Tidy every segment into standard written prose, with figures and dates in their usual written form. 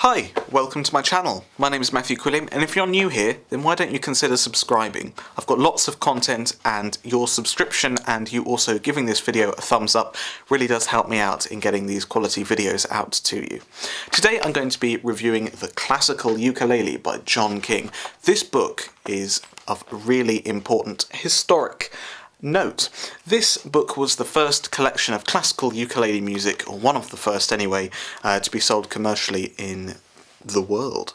Hi, welcome to my channel. My name is Matthew Quilliam, and if you're new here, then why don't you consider subscribing? I've got lots of content, and your subscription and you also giving this video a thumbs up really does help me out in getting these quality videos out to you. Today I'm going to be reviewing The Classical Ukulele by John King. This book is of really important historic note. This book was the first collection of classical ukulele music, or one of the first anyway, to be sold commercially in the world.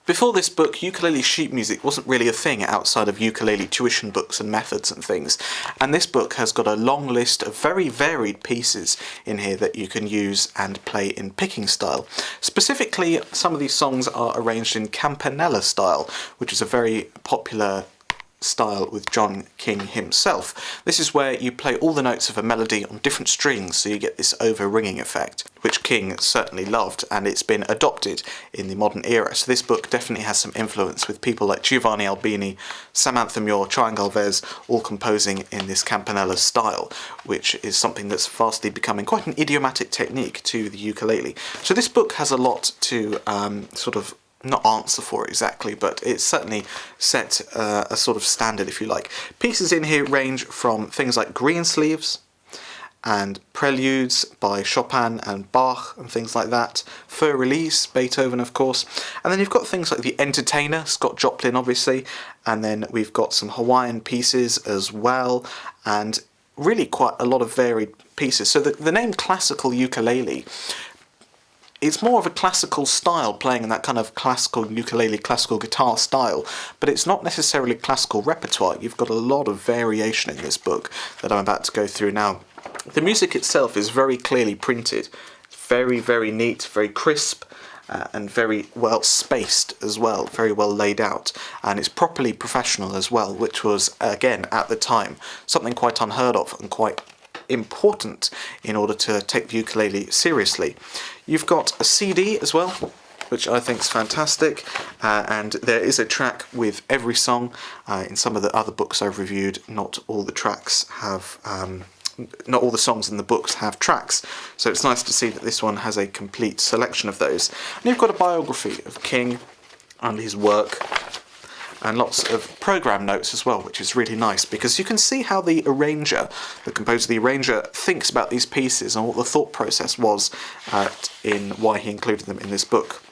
Before this book, ukulele sheet music wasn't really a thing outside of ukulele tuition books and methods and things, and this book has got a long list of very varied pieces in here that you can use and play in picking style. Specifically, some of these songs are arranged in campanella style, which is a very popular style with John King himself. This is where you play all the notes of a melody on different strings, so you get this over-ringing effect, which King certainly loved, and it's been adopted in the modern era. So this book definitely has some influence, with people like Giovanni Albini, Samantha Muir, Chaim Galvez all composing in this campanella style, which is something that's fastly becoming quite an idiomatic technique to the ukulele. So this book has a lot to sort of not answer for exactly, but it's certainly set a sort of standard, if you like. Pieces in here range from things like Greensleeves and Preludes by Chopin and Bach and things like that, Fur Release, Beethoven of course, and then you've got things like The Entertainer, Scott Joplin obviously, and then we've got some Hawaiian pieces as well, and really quite a lot of varied pieces. So the name classical ukulele, it's more of a classical style, playing in that kind of classical ukulele, classical guitar style, but it's not necessarily classical repertoire. You've got a lot of variation in this book that I'm about to go through now. The music itself is very clearly printed. It's very, very neat, very crisp, and very well spaced as well, very well laid out, and it's properly professional as well, which was, again, at the time, something quite unheard of and quite important in order to take the ukulele seriously. You've got a CD as well, which I think is fantastic, and there is a track with every song. In some of the other books I've reviewed, not all the tracks have not all the songs in the books have tracks, so it's nice to see that this one has a complete selection of those. And you've got a biography of King and his work, and lots of program notes as well, which is really nice, because you can see how the arranger, the composer, the arranger, thinks about these pieces and what the thought process was in why he included them in this book.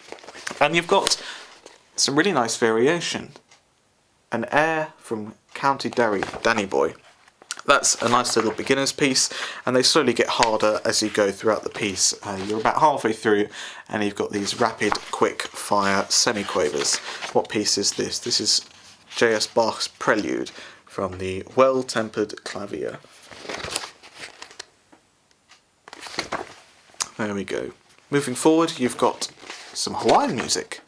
And you've got some really nice variation. An air from County Derry, Danny Boy. That's a nice little beginner's piece, and they slowly get harder as you go throughout the piece. You're about halfway through, and you've got these rapid, quick-fire semiquavers. What piece is this? This is J.S. Bach's Prelude from the Well-Tempered Clavier. There we go. Moving forward, you've got some Hawaiian music,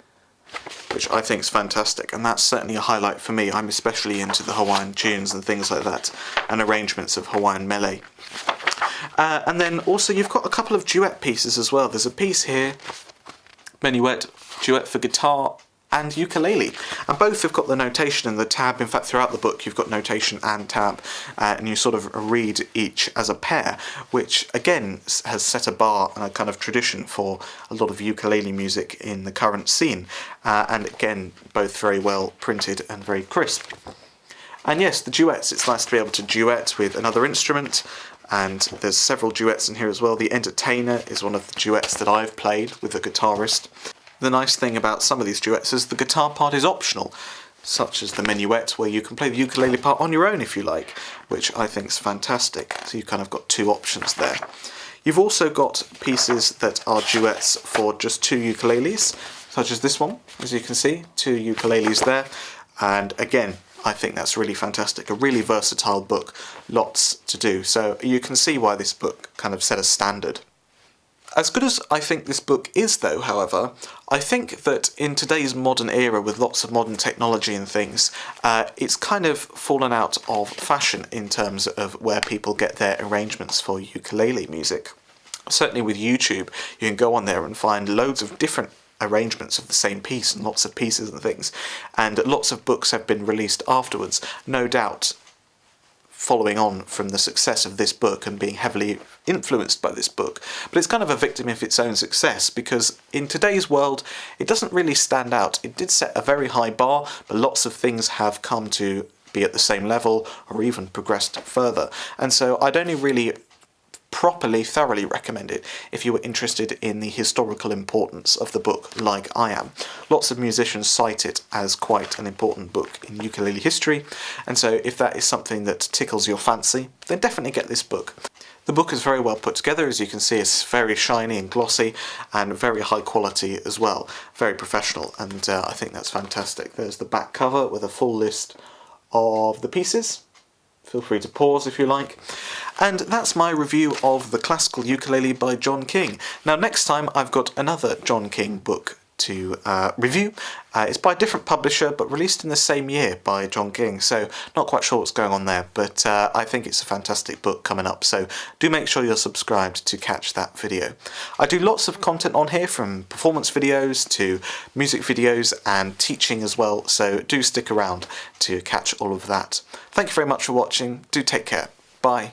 which I think is fantastic, and that's certainly a highlight for me. I'm especially into the Hawaiian tunes and things like that, and arrangements of Hawaiian mele. And then also you've got a couple of duet pieces as well. There's a piece here, Menuet, duet for guitar and ukulele, and both have got the notation and the tab. In fact, throughout the book you've got notation and tab, and you sort of read each as a pair, which again has set a bar and a kind of tradition for a lot of ukulele music in the current scene, and again both very well printed and very crisp. And yes, the duets, it's nice to be able to duet with another instrument, and there's several duets in here as well. The Entertainer is one of the duets that I've played with a guitarist. The nice thing about some of these duets is the guitar part is optional, such as the Menuet, where you can play the ukulele part on your own if you like, which I think is fantastic. So you've kind of got two options there. You've also got pieces that are duets for just two ukuleles, such as this one, as you can see, two ukuleles there, and again, I think that's really fantastic, a really versatile book, lots to do, so you can see why this book kind of set a standard. As good as I think this book is though, however, I think that in today's modern era with lots of modern technology and things, it's kind of fallen out of fashion in terms of where people get their arrangements for ukulele music. Certainly with YouTube, you can go on there and find loads of different arrangements of the same piece and lots of pieces and things, and lots of books have been released afterwards, no doubt following on from the success of this book and being heavily influenced by this book, but it's kind of a victim of its own success because in today's world it doesn't really stand out. It did set a very high bar, but lots of things have come to be at the same level or even progressed further, and so I'd only really properly, thoroughly recommend it if you were interested in the historical importance of the book like I am. Lots of musicians cite it as quite an important book in ukulele history, and so if that is something that tickles your fancy, then definitely get this book. The book is very well put together, as you can see. It's very shiny and glossy and very high quality as well, very professional, and I think that's fantastic. There's the back cover with a full list of the pieces. Feel free to pause if you like. And that's my review of The Classical Ukulele by John King. Now next time I've got another John King book to review. It's by a different publisher but released in the same year by John King, so not quite sure what's going on there, but I think it's a fantastic book coming up, so do make sure you're subscribed to catch that video. I do lots of content on here, from performance videos to music videos and teaching as well, so do stick around to catch all of that. Thank you very much for watching. Do take care. Bye.